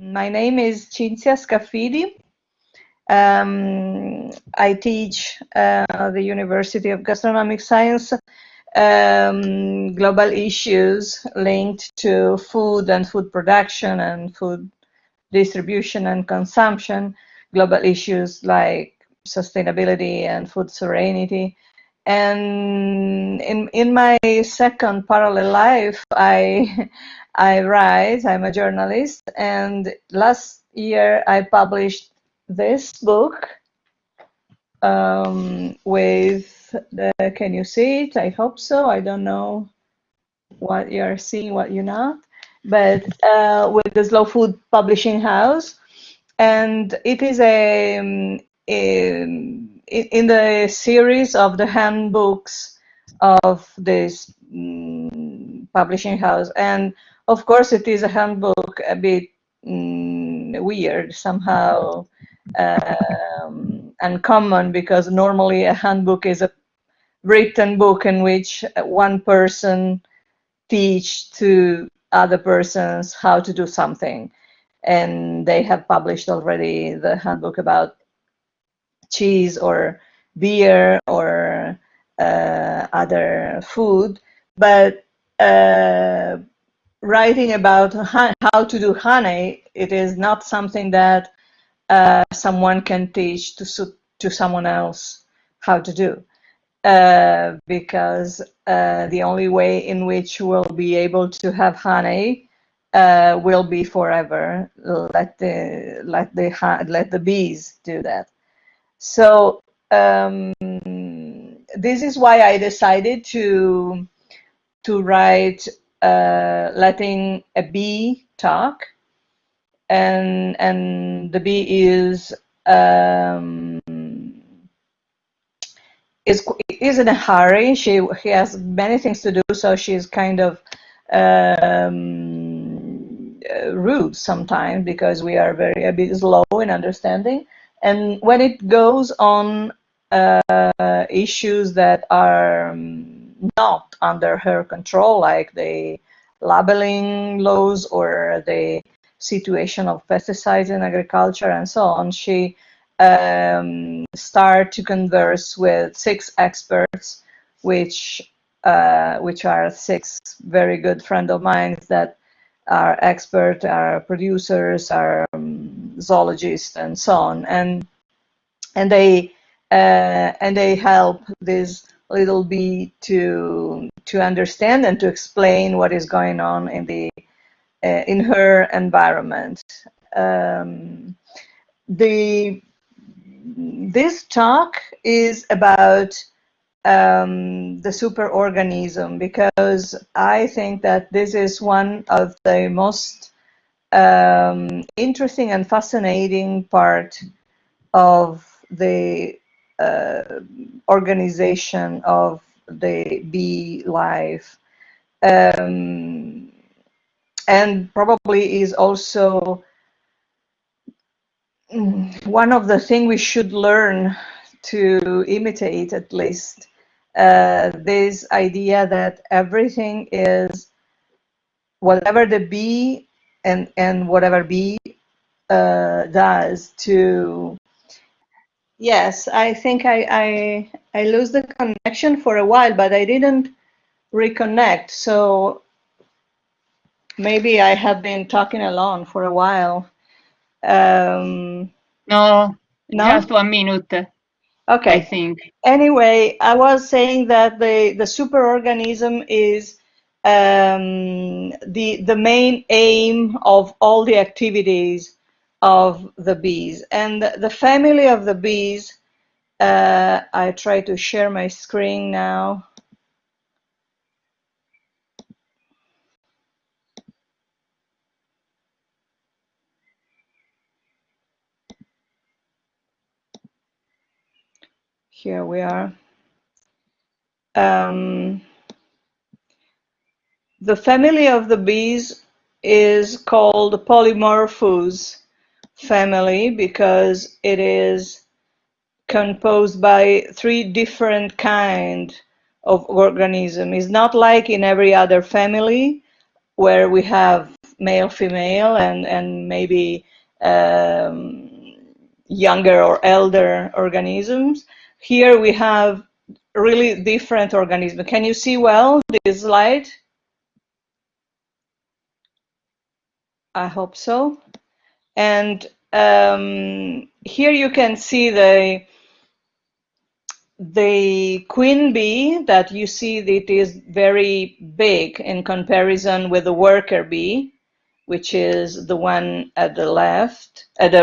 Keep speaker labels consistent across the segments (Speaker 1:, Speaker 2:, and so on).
Speaker 1: My name is Cinzia Scaffidi. I teach at the University of Gastronomic Science global issues linked to food and food production and food distribution and consumption, global issues like sustainability and food sovereignty. And in my second parallel life, I write, I'm a journalist, and last year I published this book with can you see it? I hope so. I don't know what you're seeing, what you're not, but with the Slow Food Publishing House. And it is in the series of the handbooks of this publishing house. And of course, it is a handbook a bit weird, somehow uncommon, because normally a handbook is a written book in which one person teach to other persons how to do something. And they have published already the handbook about cheese or beer or other food, but writing about how to do honey, it is not something that someone can teach to someone else how to do, because the only way in which we'll be able to have honey will be forever. Let the bees do that. So this is why I decided to write letting a bee talk, and the bee is in a hurry. She has many things to do, so she's kind of rude sometimes, because we are a bit slow in understanding. And when it goes on issues that are not under her control, like the labeling laws or the situation of pesticides in agriculture and so on, she start to converse with 6 experts, which are 6 very good friends of mine that are experts, are producers, are zoologists, and so on, and they help this little bee to understand and to explain what is going on in her environment. This talk is about the superorganism, because I think that this is one of the most interesting and fascinating part of the organization of the bee life, and probably is also one of the things we should learn to imitate, at least, this idea that everything is whatever the bee and whatever bee does to. Yes, I think I lose the connection for a while, but I didn't reconnect, so maybe I have been talking alone for a while.
Speaker 2: No, just 1 minute.
Speaker 1: Okay.
Speaker 2: I think.
Speaker 1: Anyway, I was saying that the superorganism is the main aim of all the activities of the bees, and the family of the bees. I try to share my screen now. Here we are. The family of the bees is called Polymorphous family because it is composed by 3 different kinds of organisms. It's not like in every other family where we have male, female, and maybe younger or elder organisms. Here we have really different organisms. Can you see well this slide? I hope so. And here you can see the queen bee that you see that is very big in comparison with the worker bee, which is the one at the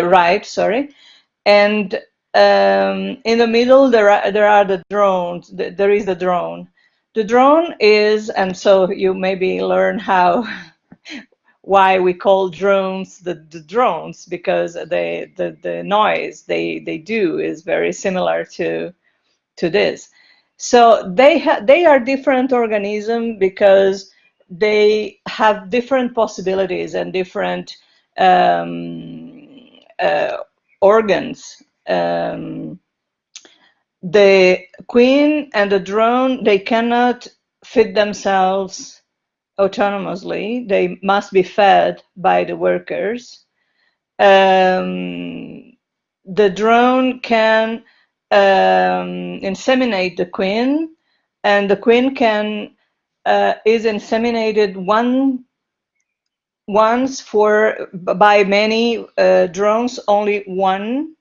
Speaker 1: right, sorry. And in the middle, there are the drones. There is the drone. The drone is, and so you maybe learn why we call drones the drones, because the noise they do is very similar to this. So they are different organisms because they have different possibilities and different organs. The queen and the drone, they cannot feed themselves autonomously. They must be fed by the workers. The drone can inseminate the queen, and the queen can is inseminated once by many drones, only one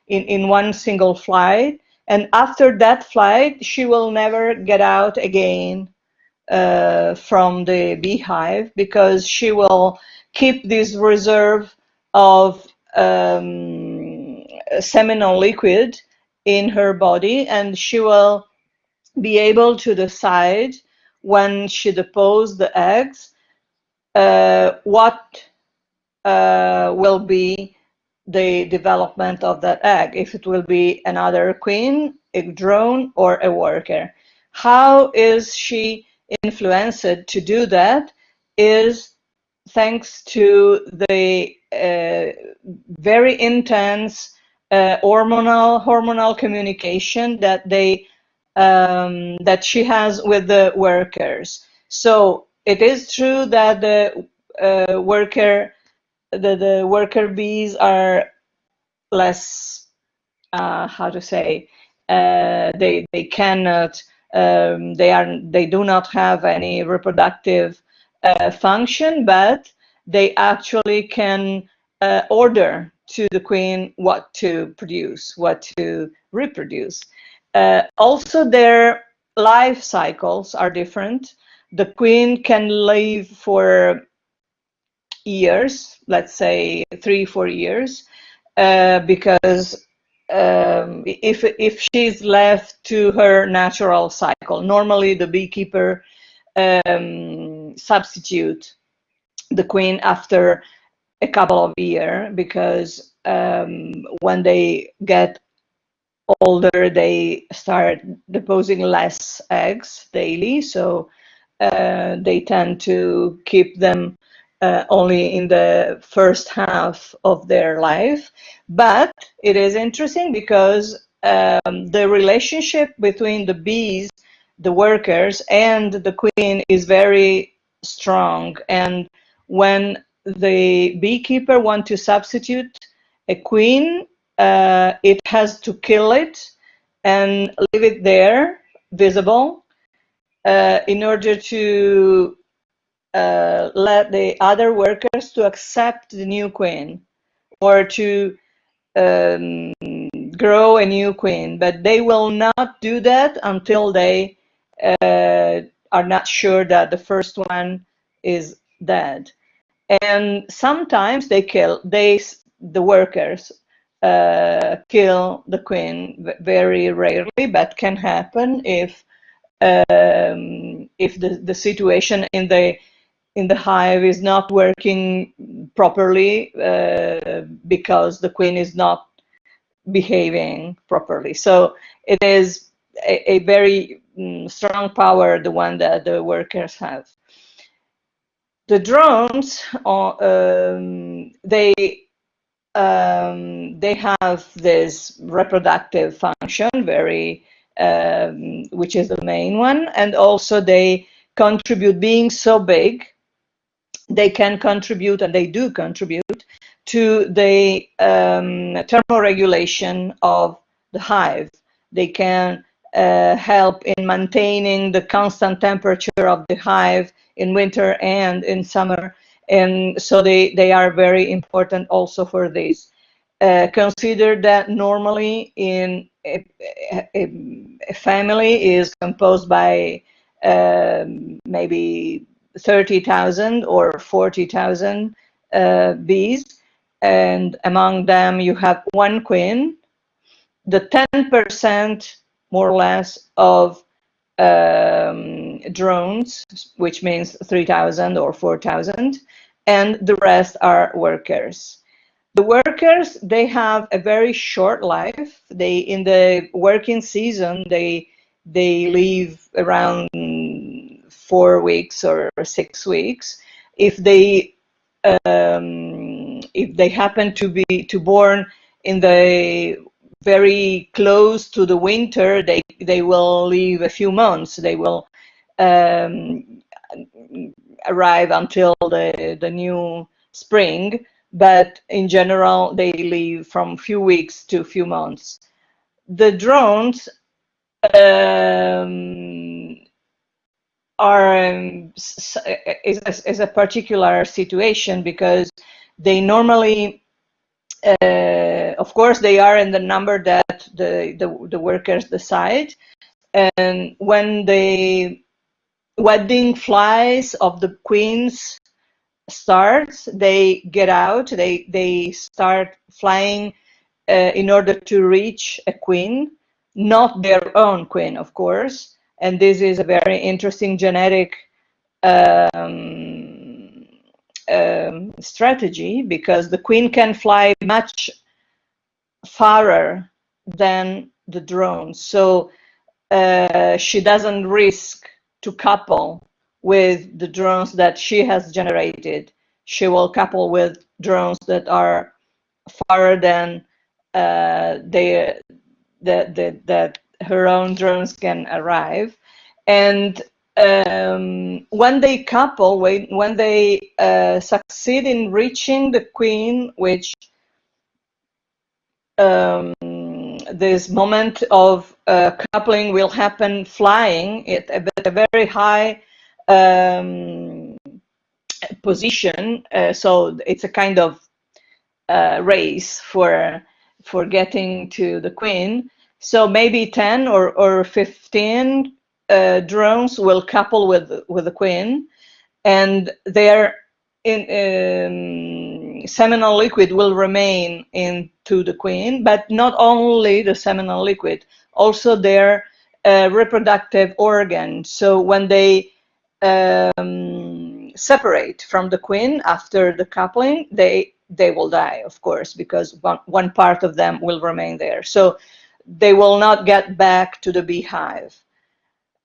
Speaker 1: in one single flight, and after that flight she will never get out again from the beehive, because she will keep this reserve of seminal liquid in her body, and she will be able to decide when she deposits the eggs what will be the development of that egg, if it will be another queen, a drone, or a worker. How is she influenced to do that is thanks to the very intense hormonal communication that that she has with the workers. So it is true that the worker bees are less, how to say, they cannot, they do not have any reproductive function, but they actually can order to the queen what to produce, what to reproduce. Also, their life cycles are different. The queen can live for years, let's say 3-4 years, because if she's left to her natural cycle, normally the beekeeper substitute the queen after a couple of years, because when they get older they start depositing less eggs daily, so they tend to keep them only in the first half of their life. But it is interesting because the relationship between the bees, the workers, and the queen is very strong. And when the beekeeper wants to substitute a queen, it has to kill it and leave it there, visible, in order to let the other workers to accept the new queen, or to grow a new queen. But they will not do that until they are not sure that the first one is dead. And sometimes the workers kill the queen, very rarely, but can happen if the situation in the hive is not working properly, because the queen is not behaving properly. So it is a very strong power, the one that the workers have. The drones, they have this reproductive function, which is the main one, and also they contribute, being so big, they can contribute, and they do contribute, to the thermoregulation of the hive. They can help in maintaining the constant temperature of the hive in winter and in summer. And so they are very important also for this. Consider that normally in a family is composed by maybe 30,000 or 40,000 bees, and among them you have one queen. The 10% more or less of drones, which means 3,000 or 4,000, and the rest are workers. The workers, they have a very short life. They, in the working season, they live around 4 weeks or 6 weeks. If they happen to be born in the very close to the winter, they will live a few months. They will arrive until the new spring, but in general they live from few weeks to few months. The drones is a particular situation, because they normally, of course, they are in the number that the workers decide, and when the wedding flies of the queens starts, they get out, they start flying in order to reach a queen, not their own queen, of course. And this is a very interesting genetic strategy, because the queen can fly much farther than the drone. So she doesn't risk to couple with the drones that she has generated. She will couple with drones that are farther than that her own drones can arrive. And when they couple, when they succeed in reaching the queen, which this moment of coupling will happen flying at a very high position, so it's a kind of race for getting to the queen. So maybe 10 or 15 drones will couple with the queen, and their seminal liquid will remain into the queen, but not only the seminal liquid, also their reproductive organ. So when they separate from the queen after the coupling, they will die, of course, because one part of them will remain there. So they will not get back to the beehive.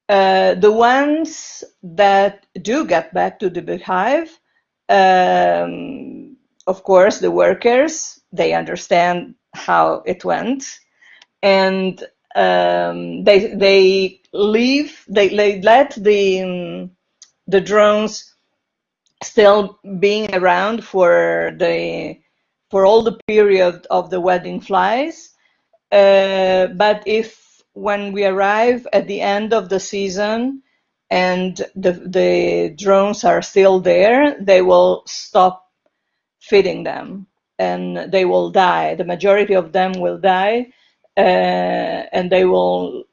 Speaker 1: The ones that do get back to the beehive, of course, the workers, they understand how it went, and they leave. They let the drones still being around for all the period of the wedding flies. But if when we arrive at the end of the season and the drones are still there, they will stop feeding them and they will die. The majority of them will die, and they will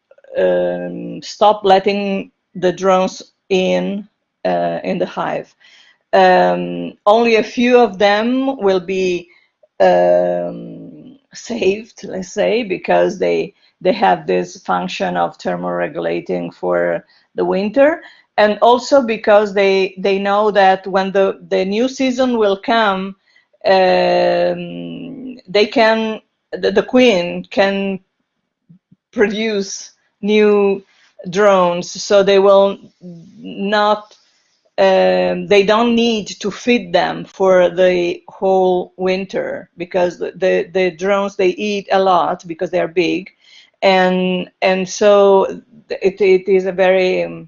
Speaker 1: stop letting the drones in the hive. Only a few of them will be saved, let's say, because they have this function of thermoregulating for the winter, and also because they know that when the new season will come, they can the queen can produce new drones, so they will not they don't need to feed them for the whole winter, because the drones, they eat a lot because they're big, and so it is a very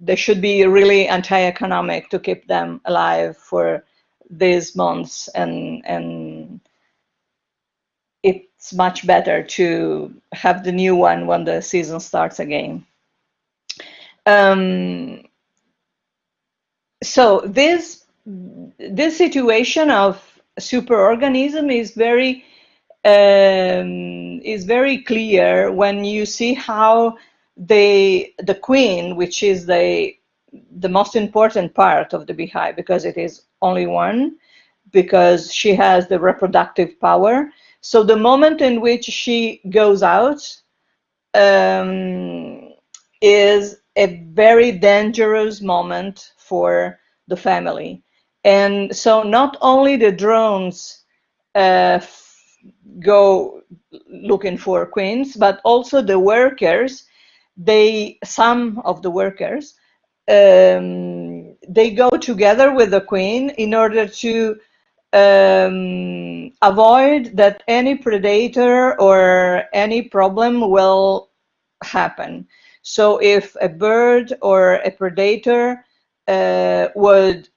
Speaker 1: they should be really anti-economic to keep them alive for these months, and it's much better to have the new one when the season starts again. So this situation of superorganism is very clear when you see how the queen, which is the most important part of the beehive, because it is only one, because she has the reproductive power. So the moment in which she goes out is a very dangerous moment for the family. And so not only the drones go looking for queens, but also the workers, some of the workers, they go together with the queen in order to avoid that any predator or any problem will happen. So if a bird or a predator would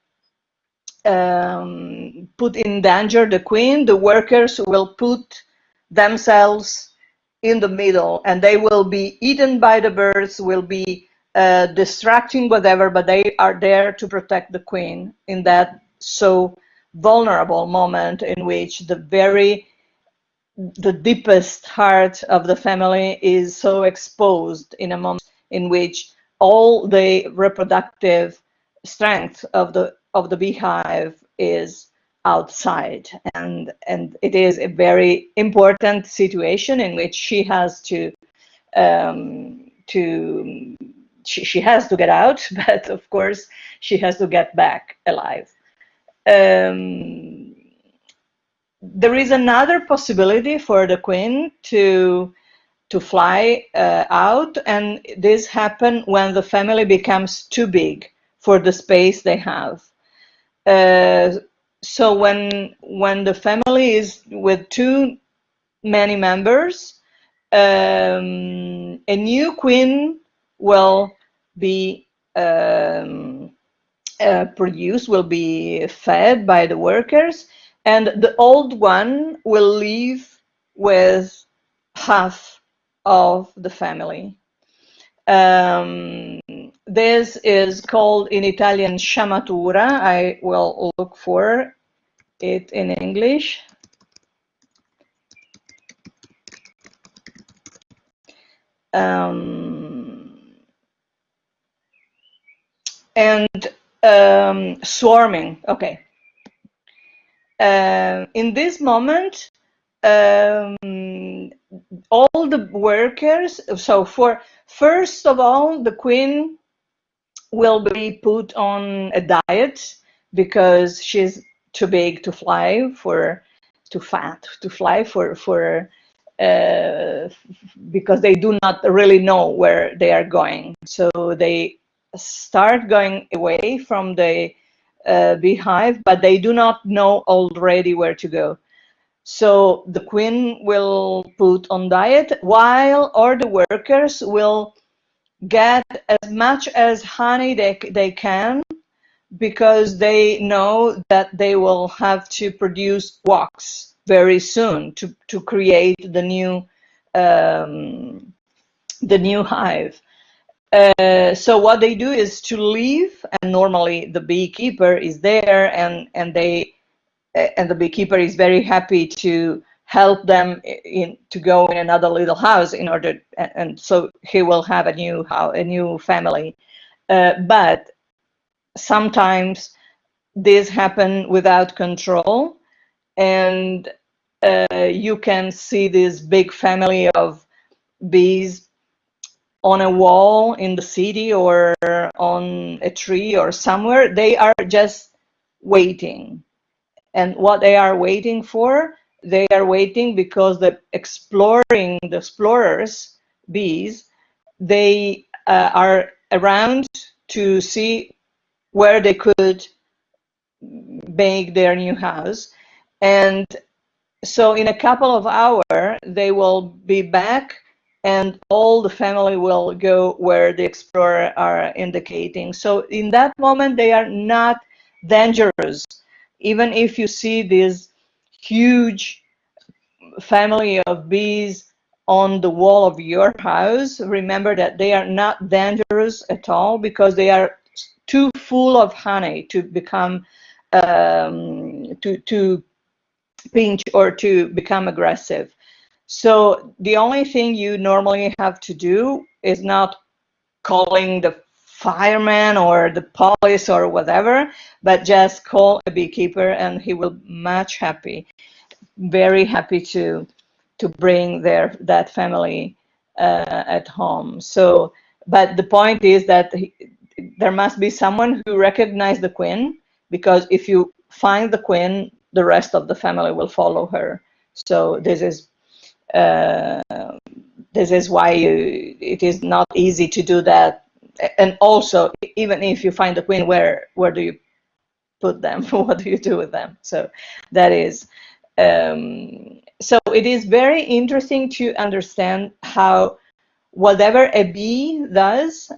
Speaker 1: put in danger the queen, the workers will put themselves in the middle, and they will be eaten by the birds, will be distracting, whatever, but they are there to protect the queen in that so vulnerable moment in which the deepest heart of the family is so exposed, in a moment in which all the reproductive strength of the beehive is outside, and it is a very important situation in which she has to she has to get out, but of course she has to get back alive. There is another possibility for the queen to fly out, and this happens when the family becomes too big for the space they have. So when the family is with too many members, a new queen will be produced, will be fed by the workers, and the old one will leave with half of the family. This is called in Italian sciamatura. I will look for it in English. Swarming. Okay. In this moment, all the workers, so first of all, the queen will be put on a diet because she's too big to fly, too fat to fly because they do not really know where they are going. So they start going away from the beehive, but they do not know already where to go. So the queen will put on diet, while all the workers will get as much as honey they can, because they know that they will have to produce wax very soon to create the new hive. So what they do is to leave, and normally the beekeeper is there, and the beekeeper is very happy to help them to go in another little house in order, and so he will have a new family. But sometimes this happen without control, and you can see this big family of bees on a wall in the city or on a tree or somewhere. They are just waiting. And what they are waiting for, they are waiting because the explorers, bees, they are around to see where they could make their new house. And so in a couple of hours, they will be back and all the family will go where the explorer are indicating. So in that moment, they are not dangerous. Even if you see this huge family of bees on the wall of your house, remember that they are not dangerous at all, because they are too full of honey to become to pinch or to become aggressive. So the only thing you normally have to do is not calling the fireman or the police or whatever, but just call a beekeeper, and he will much happy, very happy to bring that family at home. So, but the point is that there must be someone who recognizes the queen, because if you find the queen, the rest of the family will follow her. So uh, this is why it is not easy to do that. And also, even if you find the queen, where do you put them? What do you do with them? So that is so it is very interesting to understand how whatever a bee does,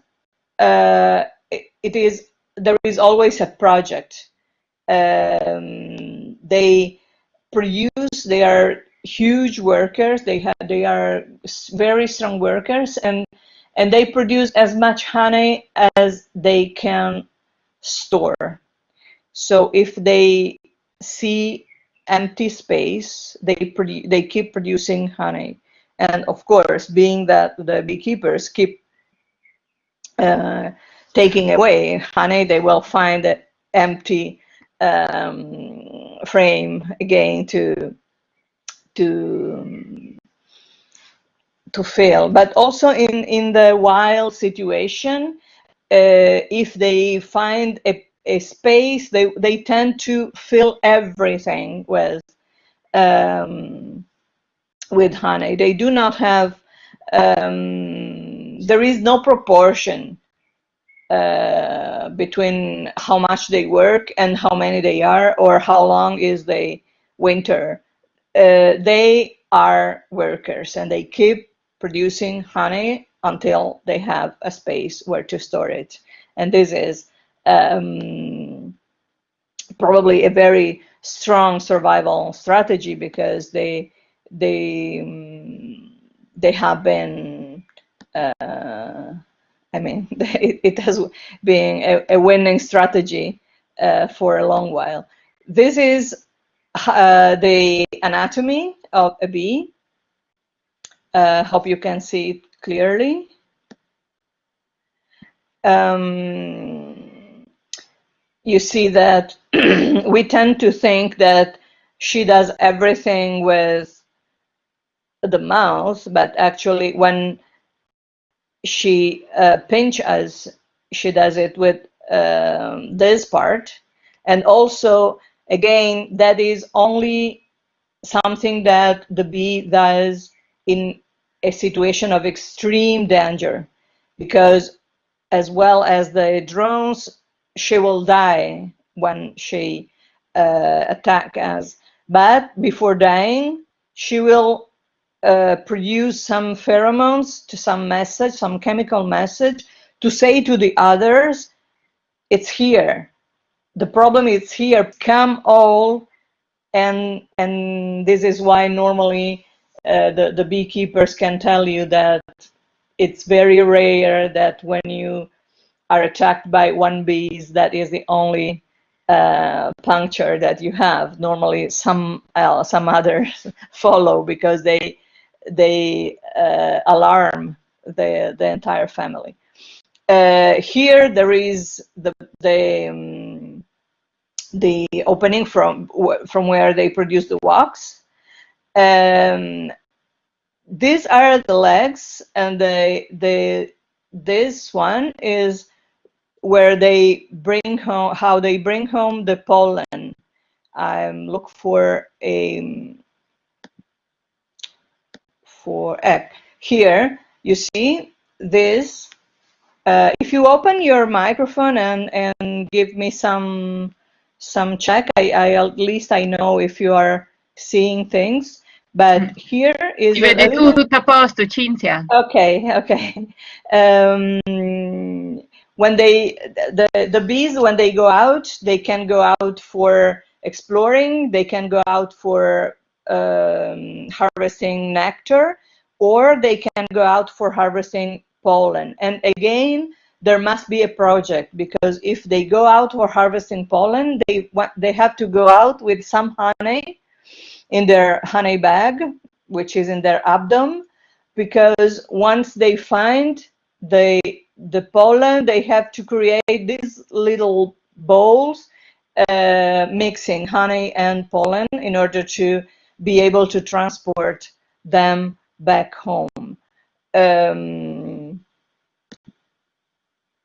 Speaker 1: there is always a project. They produce. They are huge workers. They are very strong workers, and they produce as much honey as they can store. So if they see empty space, they keep producing honey. And of course, being that the beekeepers keep taking away honey, they will find an empty frame again to fill. But also in the wild situation, if they find a space, they tend to fill everything with honey. They do not have, there is no proportion between how much they work and how many they are, or how long is the winter. They are workers, and they keep producing honey until they have a space where to store it. And this is probably a very strong survival strategy, because they have been I mean, it has been a winning strategy for a long while. This is the anatomy of a bee. Hope you can see it clearly. You see that we tend to think that she does everything with the mouth, but actually when she pinches us, she does it with this part. And also, again, that is only something that the bee does in a situation of extreme danger, because as well as the drones, she will die when she attacks us. But before dying, she will produce some pheromones, to some message, some chemical message, to say to the others, it's here. The problem is here. Come all. And this is why normally the beekeepers can tell you that it's very rare that when you are attacked by one bee, that is the only puncture that you have. Normally some others follow, because they alarm the entire family. Here there is the opening from where they produce the wax. These are the legs, and this one is where they bring home, how they bring home the pollen. I look for here. You see this. If you open your microphone and give me some check, I at least I know if you are seeing things. But here is
Speaker 2: Si vede tutto a posto, Cinzia.
Speaker 1: Okay. When the bees, when they go out, they can go out for exploring. They can go out for harvesting nectar, or they can go out for harvesting pollen. And again, there must be a project, because if they go out for harvesting pollen, they have to go out with some honey in their honey bag, which is in their abdomen, because once they find the pollen, they have to create these little bowls mixing honey and pollen in order to be able to transport them back home.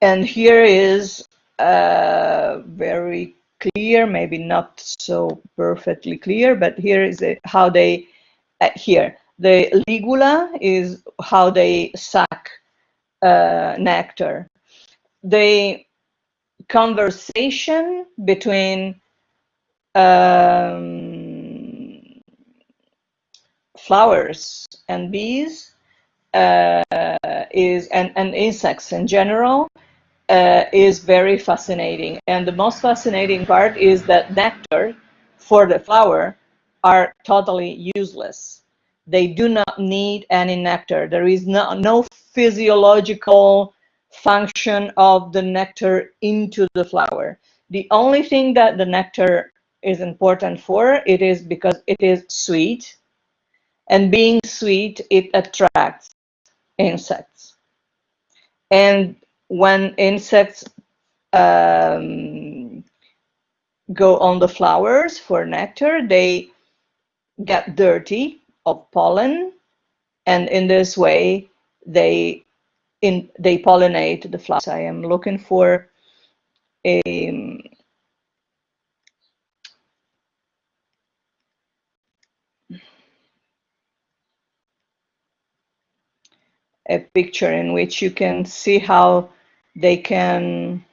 Speaker 1: And here is very clear, maybe not so perfectly clear, but here is how they, here, the ligula is how they suck nectar. The conversation between flowers and bees is, and insects in general, is very fascinating. And the most fascinating part is that nectar for the flower are totally useless. They do not need any nectar. There is no physiological function of the nectar into the flower. The only thing that the nectar is important for, it is because it is sweet, and being sweet, it attracts insects. And when insects go on the flowers for nectar, they get dirty of pollen, and in this way they pollinate the flowers. I am looking for a picture in which you can see how they can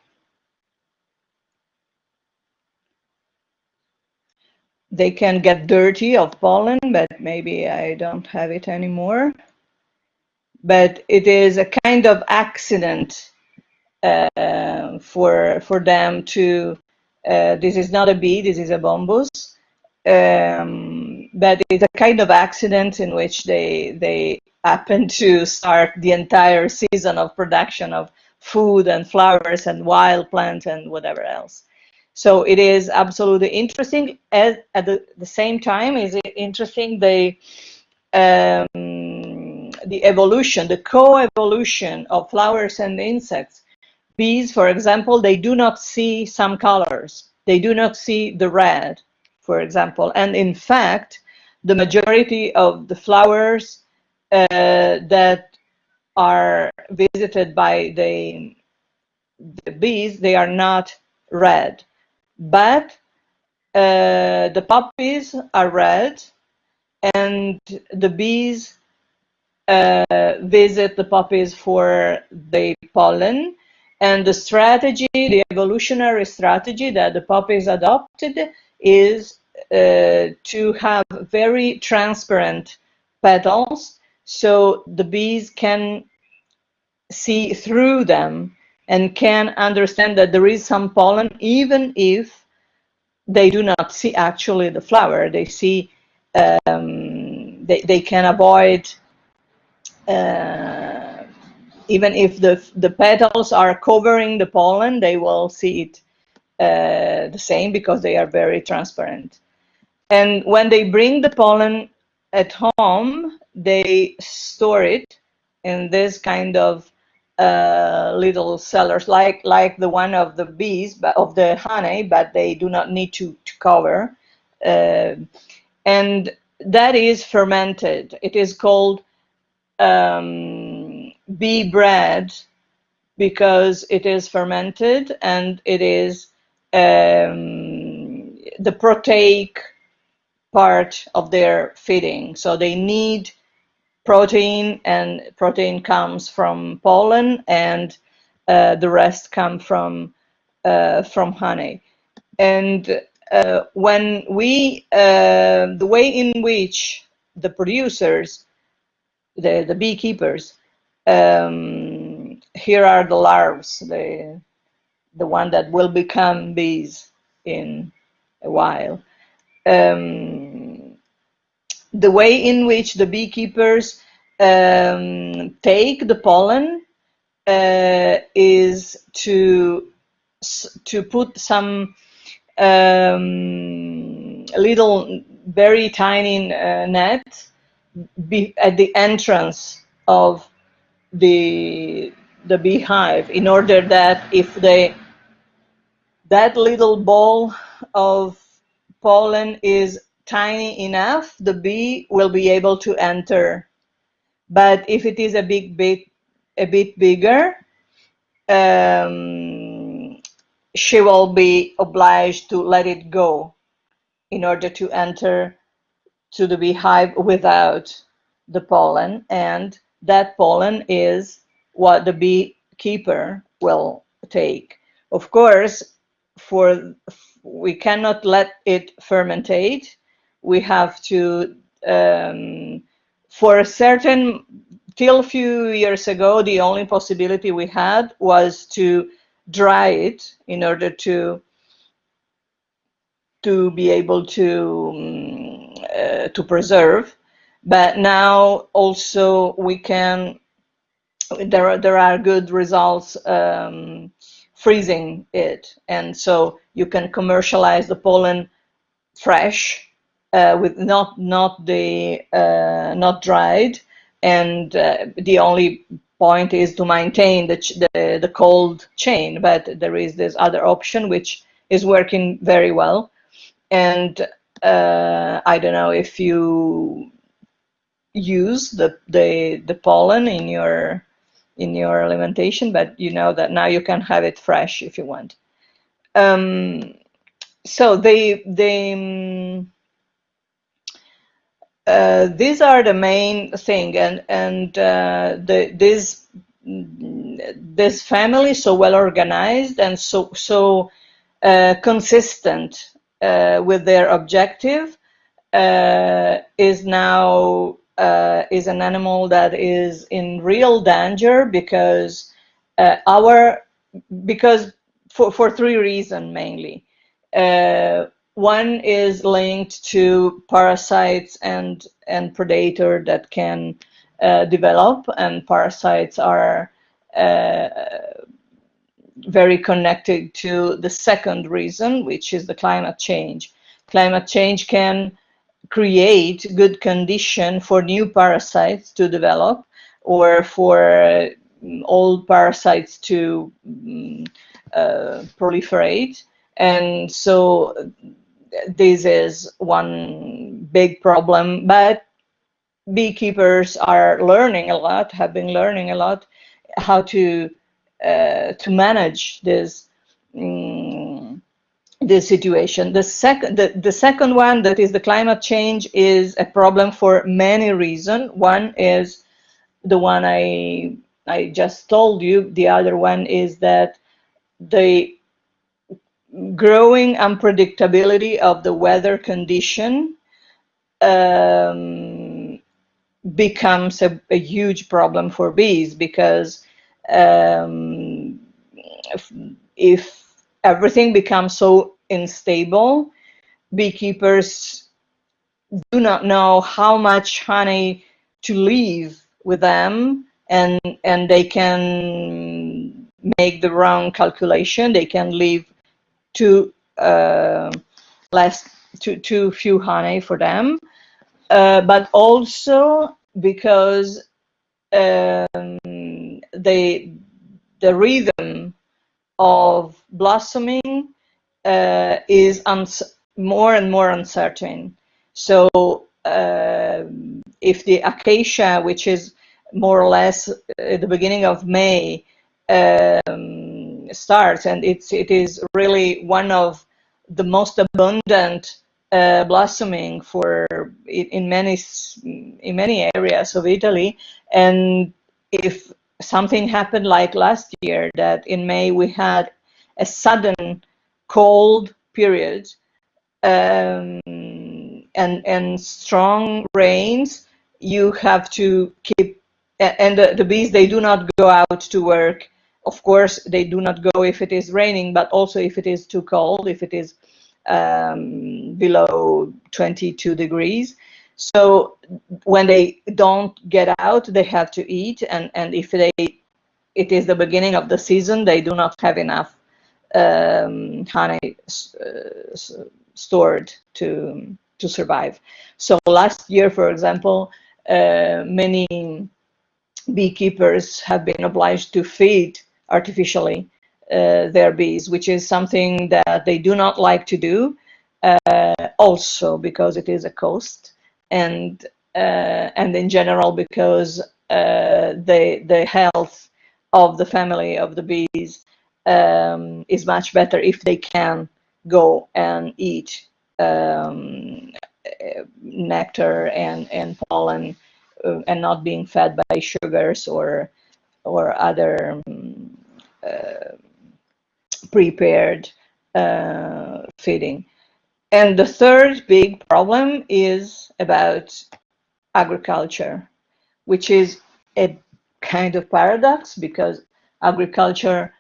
Speaker 1: get dirty of pollen, but maybe I don't have it anymore. But it is a kind of accident for them to, this is not a bee, this is a bombus, but it's a kind of accident in which they happen to start the entire season of production of food and flowers and wild plants and whatever else. So it is absolutely interesting. At the same time, is it interesting the evolution, the co-evolution of flowers and insects. Bees, for example, they do not see some colors. They do not see the red, for example. And in fact, the majority of the flowers that are visited by the bees, they are not red. But the poppies are red, and the bees visit the poppies for the pollen. And the strategy, the evolutionary strategy that the poppies adopted is to have very transparent petals, so the bees can see through them and can understand that there is some pollen, even if they do not see actually the flower. They see, they can avoid, even if the petals are covering the pollen, they will see it the same, because they are very transparent. And when they bring the pollen at home, they store it in this kind of little cellars, like the one of the bees, but of the honey, but they do not need to cover. And that is fermented. It is called bee bread, because it is fermented, and it is the proteic part of their feeding. So they need protein, and protein comes from pollen, and the rest come from honey. And when we, the way in which the producers, the beekeepers, here are the larves, the one that will become bees in a while. The way in which the beekeepers take the pollen is to put some little very tiny net at the entrance of the beehive, in order that if that little ball of pollen is tiny enough, the bee will be able to enter. But if it is a bit bigger, she will be obliged to let it go in order to enter to the beehive without the pollen, and that pollen is what the beekeeper will take. Of course, we cannot let it fermentate. We have to, for a certain, till a few years ago, the only possibility we had was to dry it in order to be able to preserve. But now also we can, there are good results freezing it, and so you can commercialize the pollen fresh, with not dried, and the only point is to maintain the cold chain. But there is this other option which is working very well. And I don't know if you use the pollen in your alimentation, but you know that now you can have it fresh if you want. So these are the main thing, and this family, so well organized and so consistent with their objective, is now is an animal that is in real danger, because for three reasons mainly. One is linked to parasites and predator that can develop, and parasites are very connected to the second reason, which is the climate change. Climate change can create good condition for new parasites to develop, or for old parasites to proliferate. And so this is one big problem, but beekeepers are learning a lot, have been learning a lot, how to manage this this situation. The second one, that is the climate change, is a problem for many reasons. One is the one I just told you. The other one is that the growing unpredictability of the weather condition becomes a huge problem for bees, because if everything becomes so unstable, beekeepers do not know how much honey to leave with them, and they can make the wrong calculation. They can leave too few honey for them, but also because the rhythm of blossoming is more and more uncertain. So if the acacia, which is more or less at the beginning of May, starts, and it is really one of the most abundant blossoming in many areas of Italy. And if something happened like last year, that in May we had a sudden cold period, and strong rains, you have to keep, and the bees, they do not go out to work. Of course, they do not go if it is raining, but also if it is too cold, if it is below 22 degrees. So when they don't get out, they have to eat, and if it is the beginning of the season, they do not have enough honey stored to survive. So last year, for example, many beekeepers have been obliged to feed artificially their bees, which is something that they do not like to do, also because it is a cost, and in general because the health of the family of the bees is much better if they can go and eat nectar and pollen, and not being fed by sugars or other prepared feeding. And the third big problem is about agriculture, which is a kind of paradox, because agriculture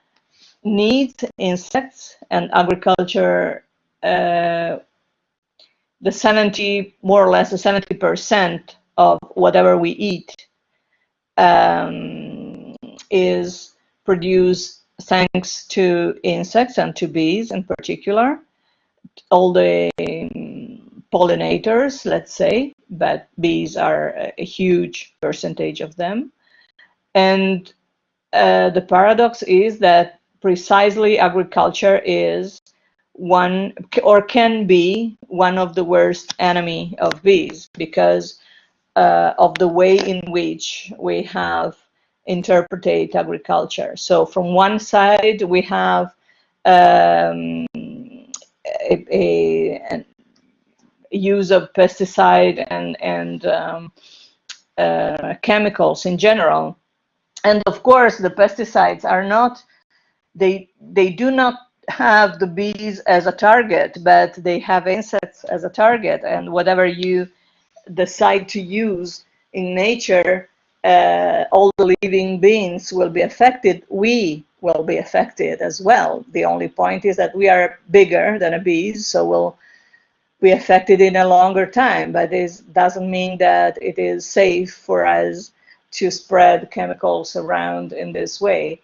Speaker 1: needs insects, and agriculture, more or less the 70% of whatever we eat is produced thanks to insects and to bees in particular. All the pollinators, let's say, but bees are a huge percentage of them. And the paradox is that precisely agriculture is one, or can be, one of the worst enemy of bees, because of the way in which we have interpreted agriculture. So from one side, we have a use of pesticide and chemicals in general. And of course, the pesticides are not, they do not have the bees as a target, but they have insects as a target. And whatever you decide to use in nature, all the living beings will be affected. We will be affected as well. The only point is that we are bigger than a bee, so we'll be affected in a longer time. But this doesn't mean that it is safe for us to spread chemicals around in this way.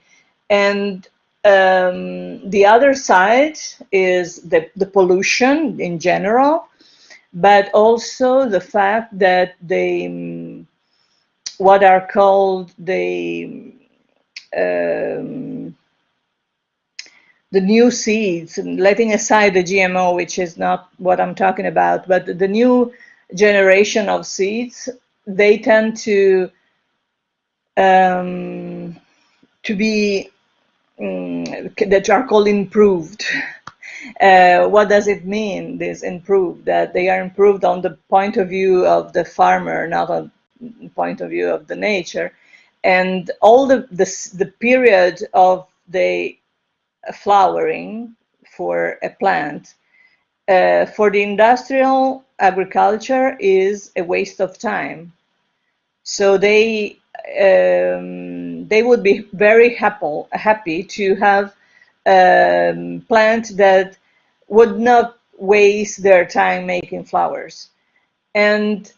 Speaker 1: And the other side is the pollution in general, but also the fact that what are called the new seeds, and letting aside the GMO, which is not what I'm talking about, but the new generation of seeds, they tend to be that are called improved. What does it mean, this improved? That they are improved on the point of view of the farmer, not on the point of view of the nature. And all the period of the flowering for a plant, for the industrial agriculture, is a waste of time. So they would be very happy to have plants that would not waste their time making flowers, and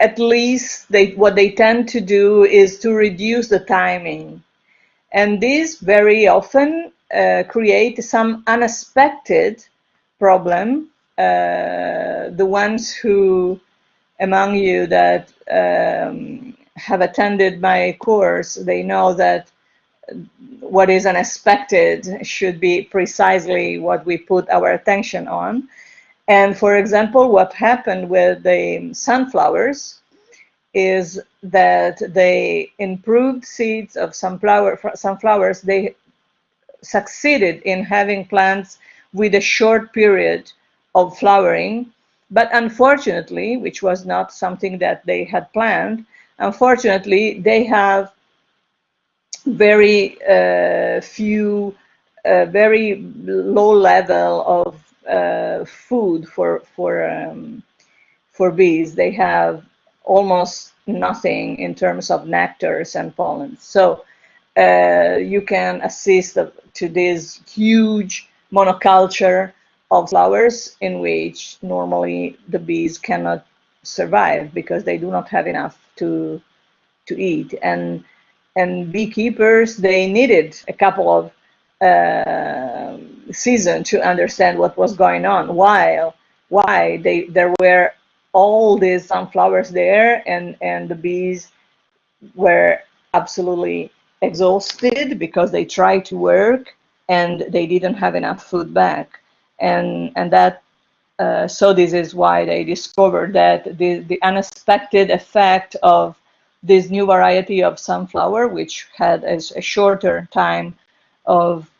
Speaker 1: at least what they tend to do is to reduce the timing, and this very often create some unexpected problem. The ones who among you that have attended my course, they know that what is unexpected should be precisely what we put our attention on. And for example, what happened with the sunflowers is that the improved seeds of sunflowers, they succeeded in having plants with a short period of flowering. But unfortunately, which was not something that they had planned, unfortunately, they have very few a very low level of food for bees. They have almost nothing in terms of nectars and pollens. So you can assist to this huge monoculture of flowers in which normally the bees cannot survive because they do not have enough to eat. And beekeepers, they needed a couple of seasons to understand what was going on. Why there were all these sunflowers there, and the bees were absolutely exhausted because they tried to work and they didn't have enough food back. And that so this is why they discovered that the unexpected effect of this new variety of sunflower, which had a shorter time of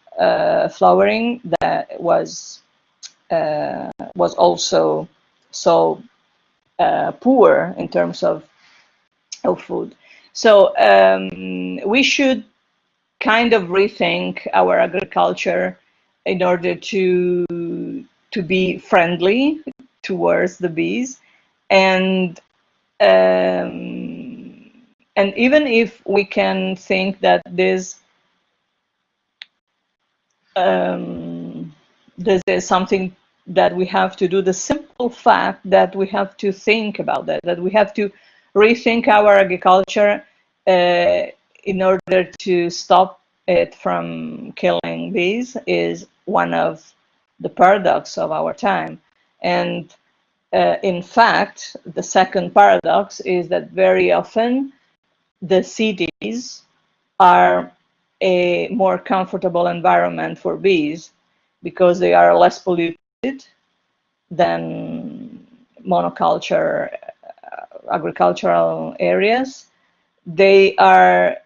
Speaker 1: flowering, that was also so poor in terms of food. So we should kind of rethink our agriculture in order to be friendly towards the bees, and even if we can think that this is something that we have to do, the simple fact that we have to think about that we have to rethink our agriculture in order to stop it from killing bees is one of the paradox of our time. And in fact, the second paradox is that very often the cities are a more comfortable environment for bees because they are less polluted than monoculture agricultural areas. They are,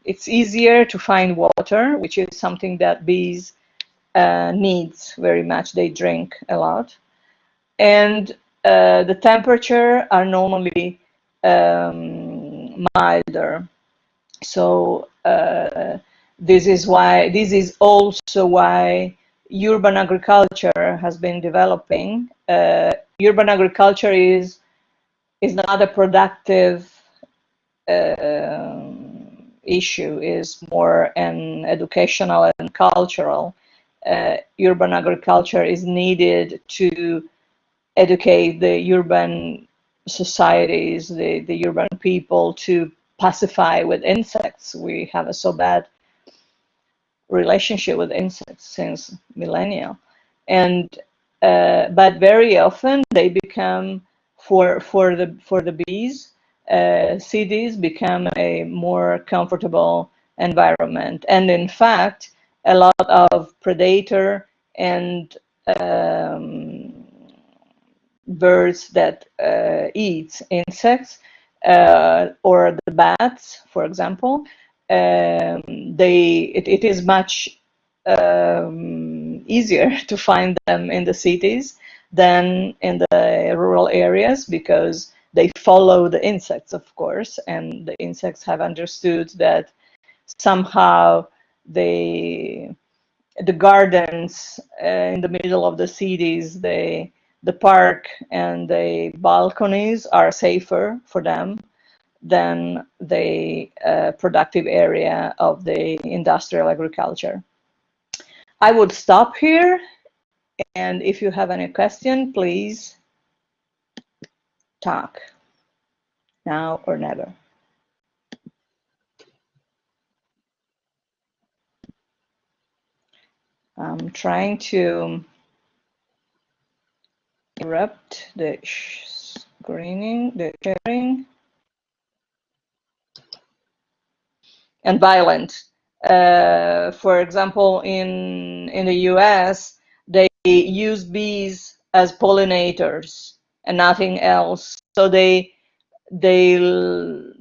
Speaker 1: it's easier to find water, which is something that bees needs very much. They drink a lot. And the temperature are normally milder. So this is also why urban agriculture has been developing. Urban agriculture is not a productive issue, is more an educational and cultural. Urban agriculture is needed to educate the urban societies, the urban people, to pacify with insects. We have a so bad relationship with insects since millennia, and but very often they become for the bees. Cities become a more comfortable environment, and in fact, a lot of predator and birds that eat insects, or the bats, for example, it is much easier to find them in the cities than in the rural areas because they follow the insects, of course, and the insects have understood that somehow the gardens in the middle of the cities, the park and the balconies are safer for them than the productive area of the industrial agriculture. I would stop here, and if you have any question, please talk, now or never. I'm trying to interrupt the screening, the sharing. And violent. For example, in the US, they use bees as pollinators and nothing else. So they move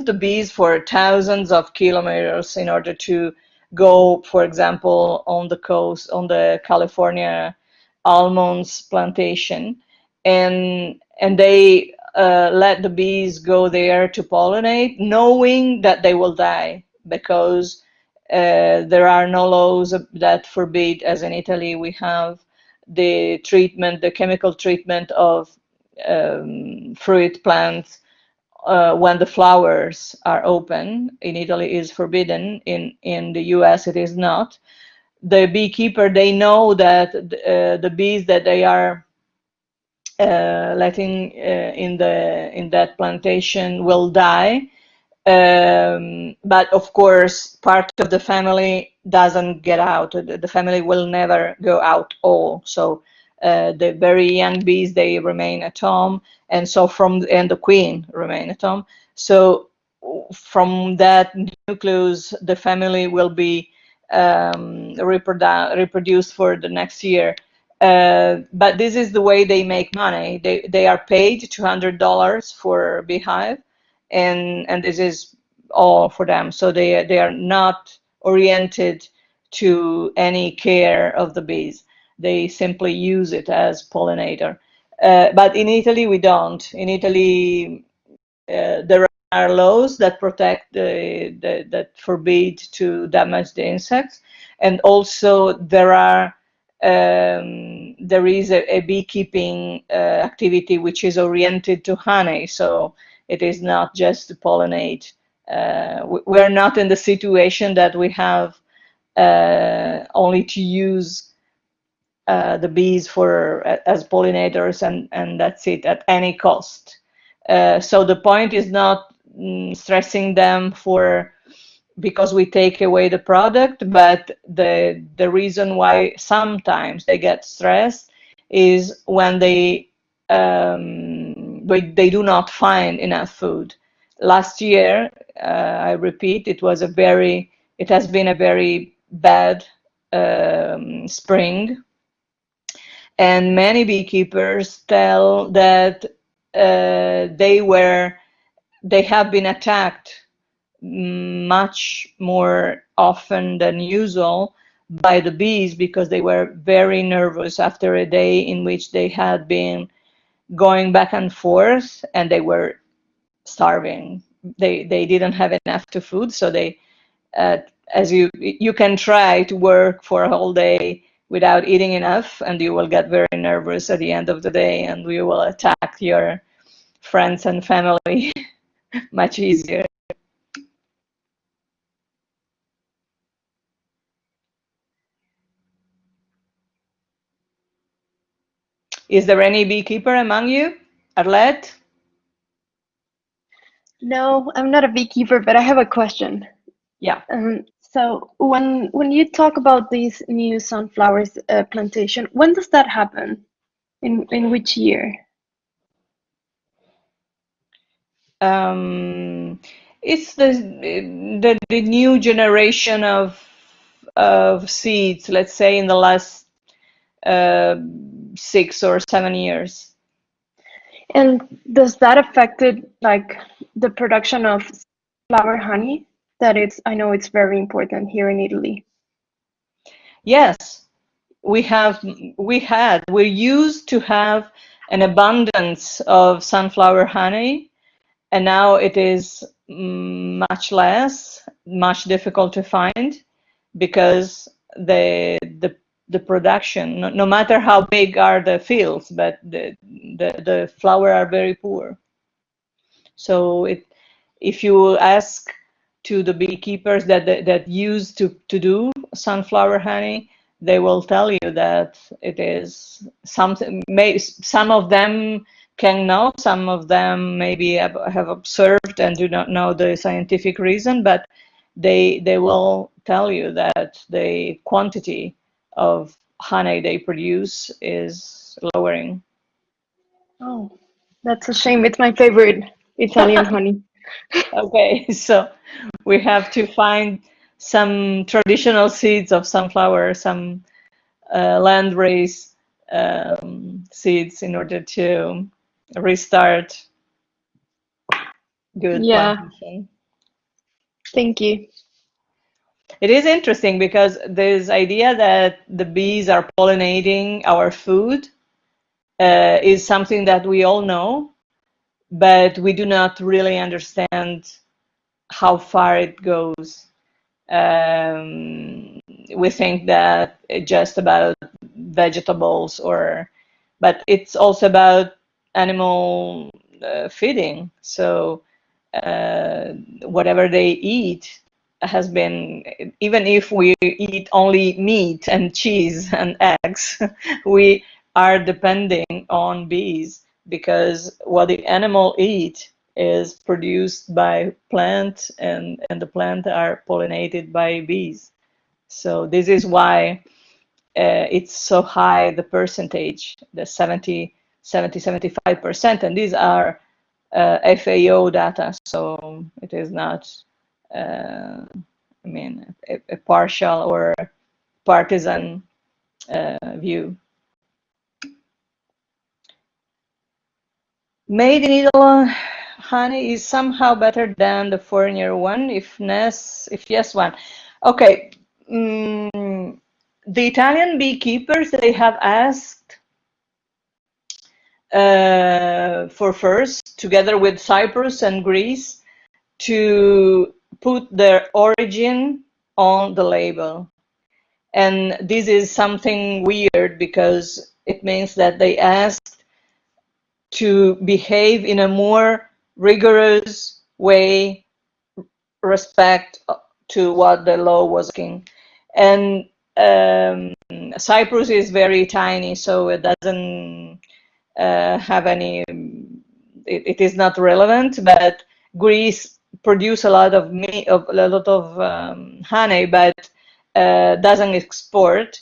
Speaker 1: the bees for thousands of kilometers in order to go, for example, on the coast, on the California almonds plantation, and they let the bees go there to pollinate, knowing that they will die because there are no laws that forbid, as in Italy we have the treatment, the chemical treatment of fruit plants when the flowers are open. In Italy is forbidden. In the US it is not. The beekeeper, they know that the bees that they are letting in that plantation will die. But of course, part of the family doesn't get out. The family will never go out all. So the very young bees, they remain at home, and so and the queen remain at home. So from that nucleus, the family will be reproduced for the next year. But this is the way they make money. They are paid $200 for beehive, and this is all for them. So they are not oriented to any care of the bees. They simply use it as pollinator. But in Italy, we don't. In Italy, there are laws that protect that forbid to damage the insects, and also there is a beekeeping activity which is oriented to honey, so it is not just to pollinate. We're not in the situation that we have only to use the bees for as pollinators, and that's it at any cost. So the point is not stressing them for because we take away the product, but the reason why sometimes they get stressed is when they do not find enough food. Last year, I repeat, it has been a very bad spring, and many beekeepers tell that they have been attacked much more often than usual by the bees because they were very nervous after a day in which they had been going back and forth and they were starving. They didn't have enough to food, so they as you can try to work for a whole day without eating enough, and you will get very nervous at the end of the day, and you will attack your friends and family much easier. Is there any beekeeper among you, Arlette?
Speaker 3: No, I'm not a beekeeper, but I have a question.
Speaker 1: Yeah.
Speaker 3: So when you talk about these new sunflowers plantation, when does that happen? In which year?
Speaker 1: It's the new generation of seeds, let's say in the last 6 or 7 years.
Speaker 3: And does that affect it, like the production of flower honey? I know it's very important here in Italy.
Speaker 1: Yes, we used to have an abundance of sunflower honey, and now it is much less, much difficult to find because the production, no matter how big are the fields, but the flower are very poor. So if you ask to the beekeepers that used to do sunflower honey, they will tell you that it is something. Some of them can know, some of them maybe have observed and do not know the scientific reason, but they will tell you that the quantity of honey they produce is lowering.
Speaker 3: Oh, that's a shame. It's my favorite Italian honey.
Speaker 1: Okay, so we have to find some traditional seeds of sunflower, some land-raised seeds in order to restart good
Speaker 3: Yeah,
Speaker 1: plantation.
Speaker 3: thank you.
Speaker 1: It is interesting because this idea that the bees are pollinating our food is something that we all know, but we do not really understand how far it goes. We think that it's just about vegetables, but it's also about animal feeding. So whatever they eat has been, even if we eat only meat and cheese and eggs, we are depending on bees, because what the animal eat is produced by plants, and the plants are pollinated by bees. So this is why it's so high, the percentage, the 75%, and these are FAO data, so it is not, I mean, a partial or partisan view. Made in Italy honey is somehow better than the foreigner one, if yes one. Okay, the Italian beekeepers, they have asked for first, together with Cyprus and Greece, to put their origin on the label. And this is something weird, because it means that they asked to behave in a more rigorous way, respect to what the law was asking. And Cyprus is very tiny, so it doesn't have any, it is not relevant, but Greece produce a lot of honey, but doesn't export.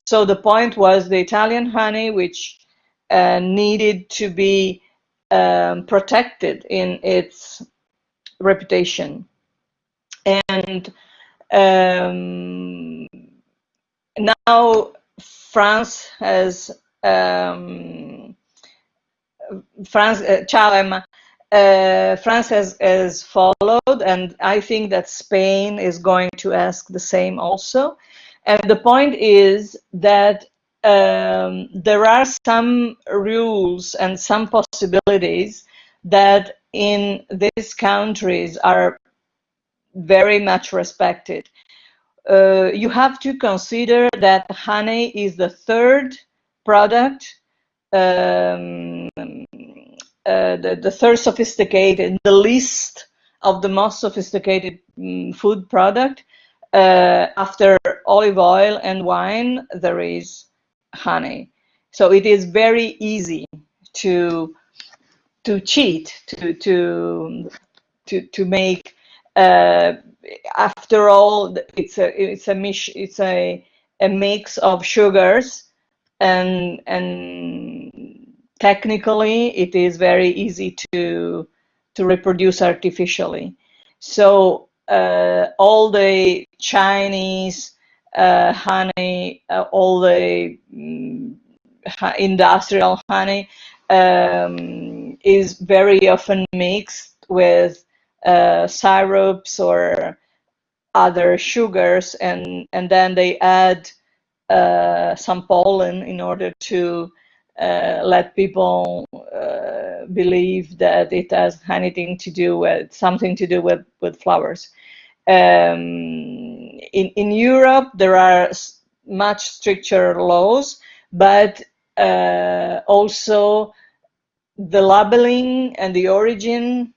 Speaker 1: So the point was the Italian honey, which needed to be protected in its reputation. And now France has ciao Emma. France has followed, and I think that Spain is going to ask the same also. And the point is that there are some rules and some possibilities that in these countries are very much respected. You have to consider that honey is the third product, the third sophisticated, the least of the most sophisticated food product. After olive oil and wine, there is honey. So it is very easy to cheat, to make. After all, it's a mix of sugars, and technically it is very easy to reproduce artificially. So all the Chinese honey, all the industrial honey is very often mixed with syrups or other sugars, and then they add some pollen in order to let people believe that it has anything to do with something to do with flowers. In Europe, there are much stricter laws, but also the labeling and the origin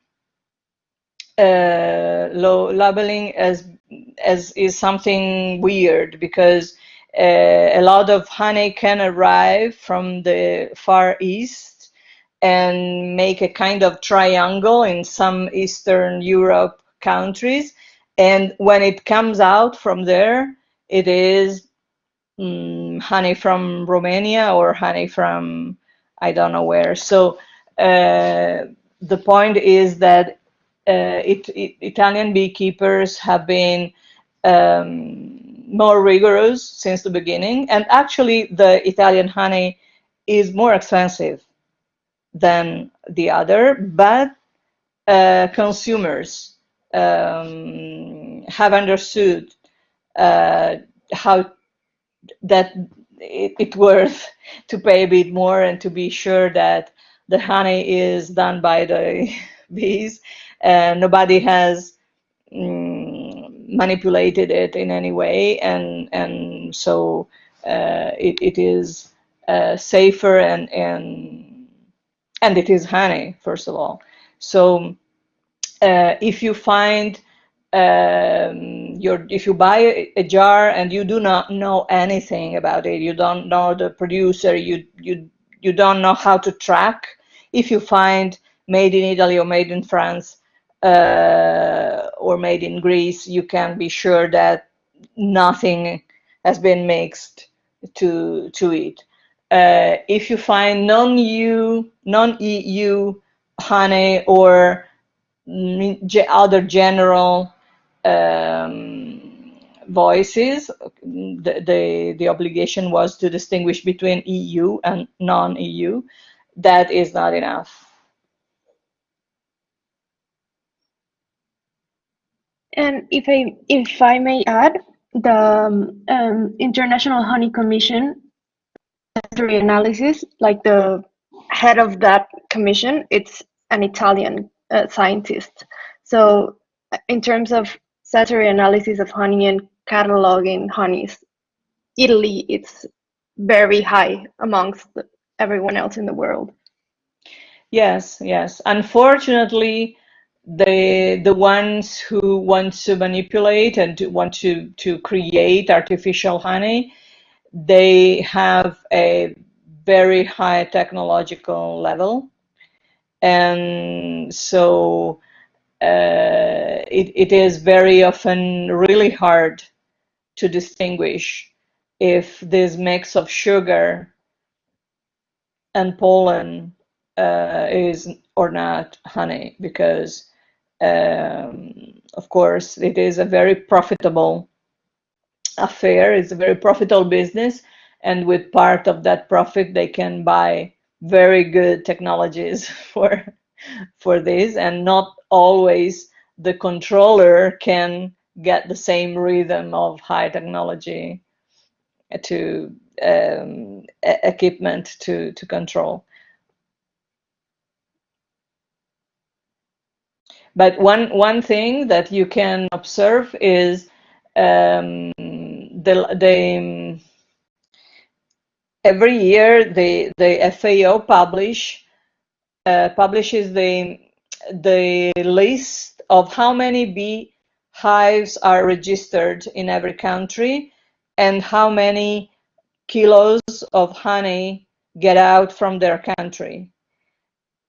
Speaker 1: labeling as is something weird, because a lot of honey can arrive from the Far East and make a kind of triangle in some Eastern Europe countries, and when it comes out from there, it is honey from Romania or honey from I don't know where. So the point is that Italian beekeepers have been more rigorous since the beginning, and actually the Italian honey is more expensive than the other, but consumers have understood how that it's worth to pay a bit more and to be sure that the honey is done by the bees, and nobody has manipulated it in any way, and so it is safer, and it is honey, first of all. So if you find if you buy a jar and you do not know anything about it, you don't know the producer, you don't know how to track. If you find made in Italy or made in France or made in Greece, you can be sure that nothing has been mixed to it. If you find non-EU honey or other general voices, the obligation was to distinguish between EU and non-EU. That is not enough.
Speaker 3: And if I may add, the International Honey Commission analysis, like the head of that commission, it's an Italian scientist. So in terms of sensory analysis of honey and cataloging honeys, Italy, it's very high amongst everyone else in the world.
Speaker 1: Yes, yes. Unfortunately, the ones who want to manipulate and want to create artificial honey, they have a very high technological level, and so it is very often really hard to distinguish if this mix of sugar and pollen is or not honey, because of course it is a very profitable affair, it's a very profitable business, and with part of that profit they can buy very good technologies for this, and not always the controller can get the same rhythm of high technology to equipment to control. But one thing that you can observe is every year the FAO publishes the list of how many bee hives are registered in every country and how many kilos of honey get out from their country.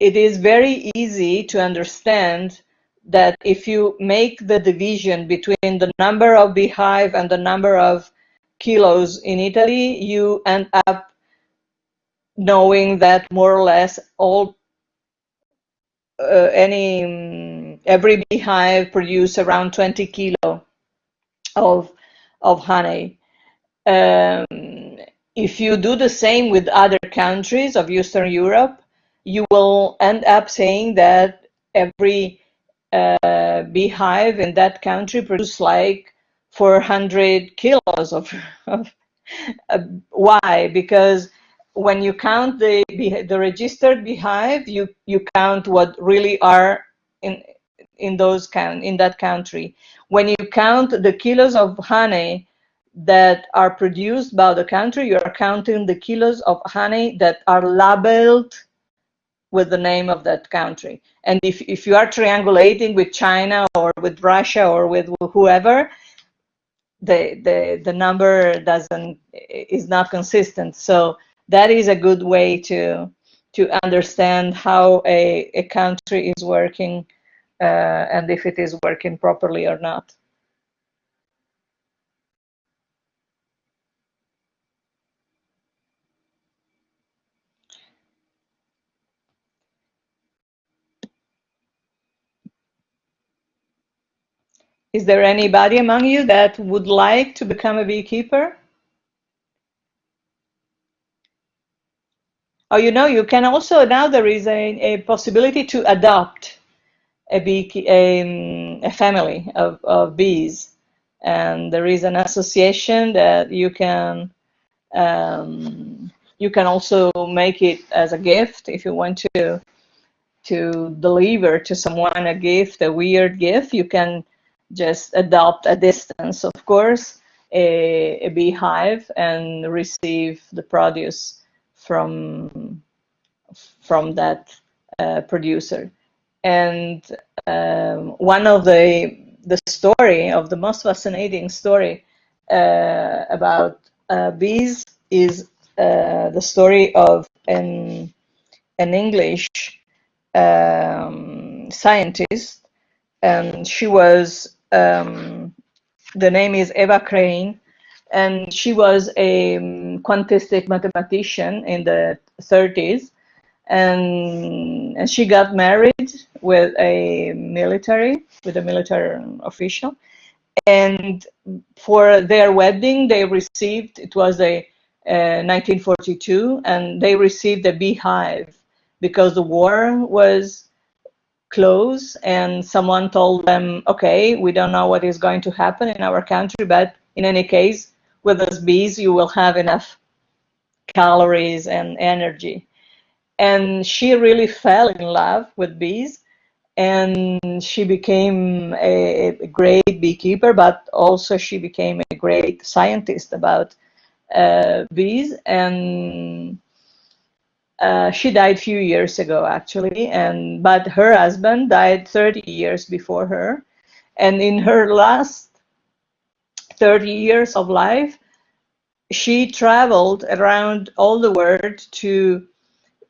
Speaker 1: It is very easy to understand that if you make the division between the number of beehive and the number of kilos in Italy, you end up knowing that more or less all every beehive produce around 20 kilo of honey. If you do the same with other countries of Eastern Europe, you will end up saying that every beehive in that country produces like 400 kilos of why? Because when you count the registered beehive, you count what really are in that country. When you count the kilos of honey that are produced by the country, you are counting the kilos of honey that are labeled with the name of that country. And if you are triangulating with China or with Russia or with whoever, the number is not consistent. So that is a good way to understand how a country is working and if it is working properly or not. Is there anybody among you that would like to become a beekeeper? Oh, you can also, now there is a possibility to adopt a family of bees. And there is an association that you can you can also make it as a gift if you want to deliver to someone a gift, a weird gift. You can just adopt a distance, of course, a beehive and receive the produce from that producer. And one of the most fascinating story about bees is the story of an English scientist, and she was the name is Eva Crane, and she was a quantistic mathematician in the 30s, and she got married with a military official, and for their wedding they received, it was a 1942, and they received a beehive because the war was close, and someone told them, okay, we don't know what is going to happen in our country, but in any case, with those bees you will have enough calories and energy. And she really fell in love with bees, and she became a great beekeeper, but also she became a great scientist about bees. And she died a few years ago, actually, but her husband died 30 years before her. And in her last 30 years of life, she traveled around all the world to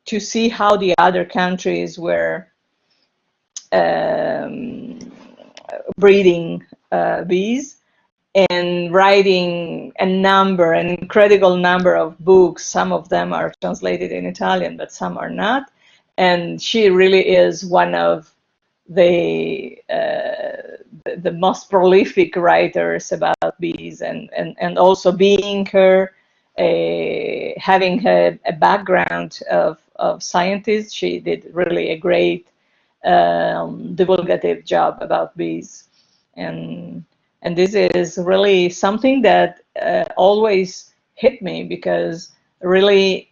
Speaker 1: see how the other countries were breeding bees, and writing an incredible number of books. Some of them are translated in Italian, but some are not. And she really is one of the most prolific writers about bees, and also being her having a background of scientist, she did really a great divulgative job about bees. And this is really something that always hit me, because really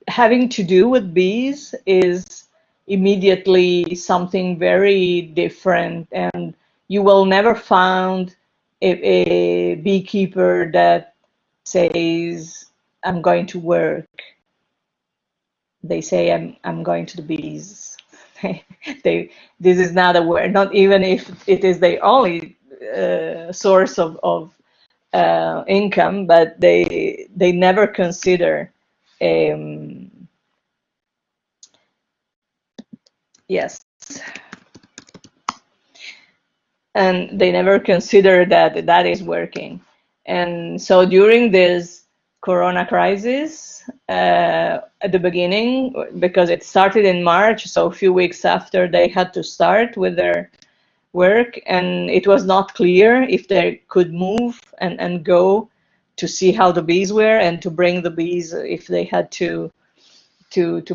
Speaker 1: having to do with bees is immediately something very different, and you will never find a beekeeper that says, I'm going to work. They say, I'm going to the bees. This is not a word, not even if it is the only source of income, but they never consider yes, and they never consider that that is working. And so during this corona crisis, at the beginning, because it started in March, so a few weeks after they had to start with their work, and it was not clear if they could move and go to see how the bees were, and to bring the bees if they had to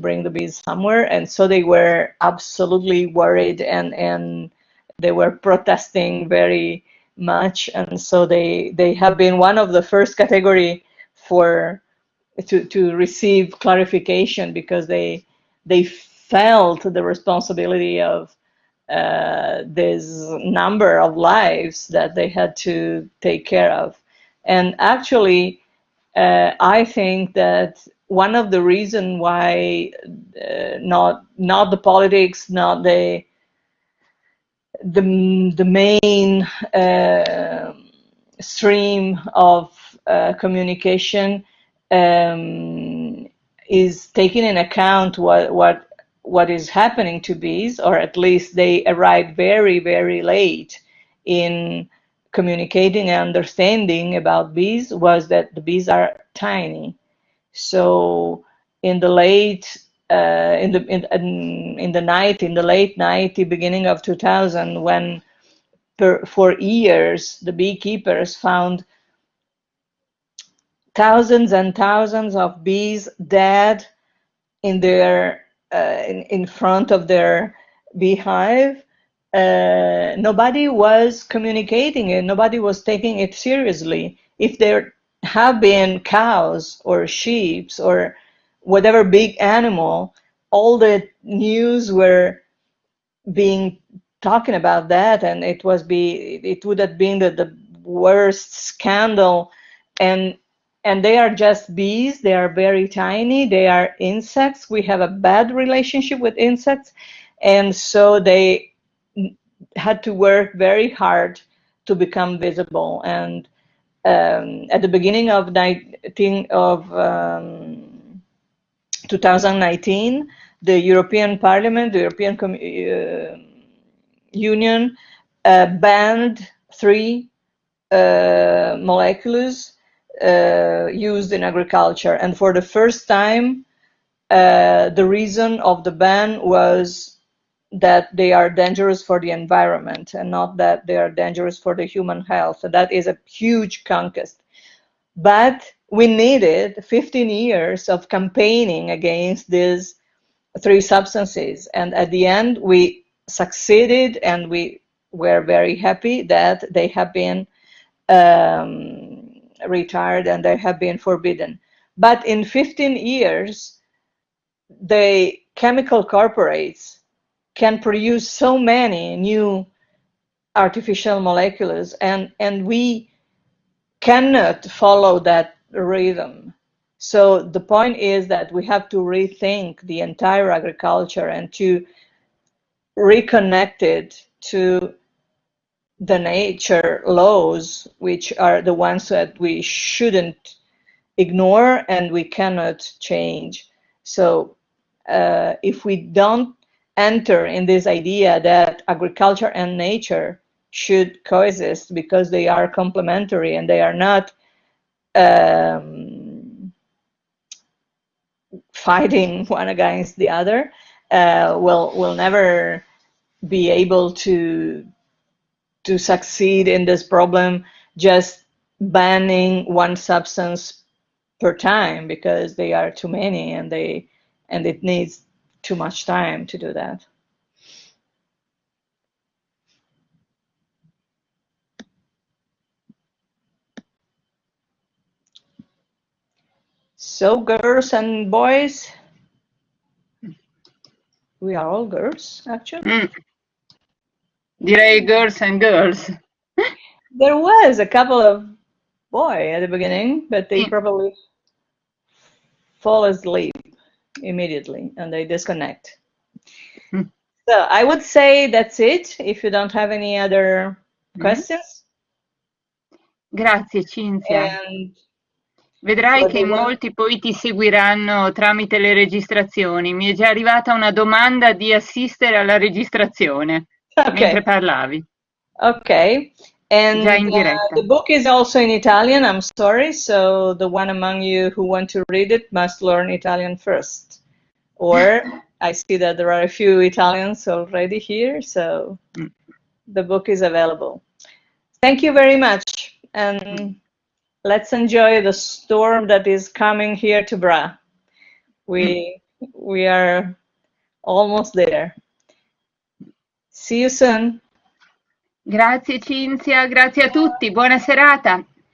Speaker 1: bring the bees somewhere. And so they were absolutely worried, and they were protesting very much. And so they have been one of the first category to receive clarification, because they felt the responsibility of this number of lives that they had to take care of. And actually, I think that one of the reasons why not the politics, not the main stream of communication is taking in account what is happening to bees, or at least they arrive very, very late in communicating and understanding about bees, was that the bees are tiny. So in the late in the late 90s, beginning of 2000, when for years the beekeepers found thousands and thousands of bees dead in their in front of their beehive, nobody was communicating it, nobody was taking it seriously. If have been cows or sheep or whatever big animal, all the news were being talking about that, and it would have been the worst scandal. And they are just bees. They are very tiny. They are insects. We have a bad relationship with insects, and so they had to work very hard to become visible. And at the beginning of 2019, the European Parliament, the European Union, banned 3 molecules used in agriculture. And for the first time, the reason of the ban was that they are dangerous for the environment and not that they are dangerous for the human health. So that is a huge conquest. But we needed 15 years of campaigning against these 3 substances. And at the end, we succeeded, and we were very happy that they have been retired and they have been forbidden. But in 15 years, the chemical corporates can produce so many new artificial molecules, and we cannot follow that rhythm. So the point is that we have to rethink the entire agriculture and to reconnect it to the nature laws, which are the ones that we shouldn't ignore and we cannot change. So if we don't enter in this idea that agriculture and nature should coexist because they are complementary and they are not fighting one against the other, we'll never be able to succeed in this problem just banning one substance per time, because they are too many and it needs too much time to do that. So girls and boys, we are all girls actually.
Speaker 2: Direi girls and girls.
Speaker 1: There was a couple of boys at the beginning, but they probably fall asleep immediately and they disconnect. So I would say that's it, if you don't have any other questions.
Speaker 2: Grazie Cinzia.
Speaker 1: And
Speaker 2: Vedrai che in molti poi ti seguiranno tramite le registrazioni. Mi è già arrivata una domanda di assistere alla registrazione mentre parlavi.
Speaker 1: Okay. And
Speaker 2: Già in diretta.
Speaker 1: the book is also in Italian, I'm sorry, so the one among you who want to read it must learn Italian first. Or I see that there are a few Italians already here, so the book is available. Thank you very much, and let's enjoy the storm that is coming here to Bra. We are almost there. See you soon.
Speaker 2: Grazie Cinzia, grazie a tutti, buona serata.